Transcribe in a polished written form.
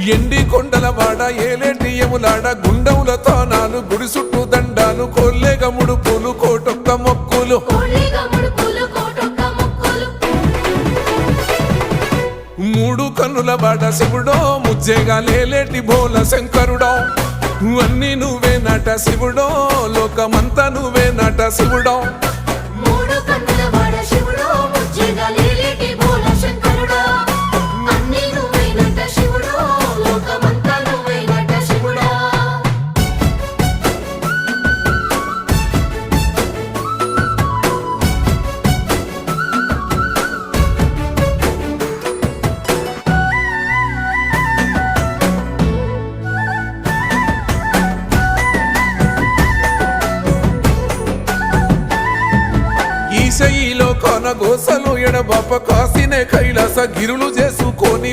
ఎండి కొండల వాడ ఏలేటి యములాడ గుండముల తానాలు గుడి చుట్టూ దండాలు కొల్లేగ ముడుపులు కోటొక్క మొక్కులు మూడు కన్నుల వాడ శివుడో ముజ్జేగా లేలేటి భోల శంకరుడో అన్ని నువ్వే నట శివుడో లోకమంతా నువ్వే నట శివుడో ఈశయిలో కొన గోసలు ఎడబాప కాసినే కైలాస గిరులు చేసుకొని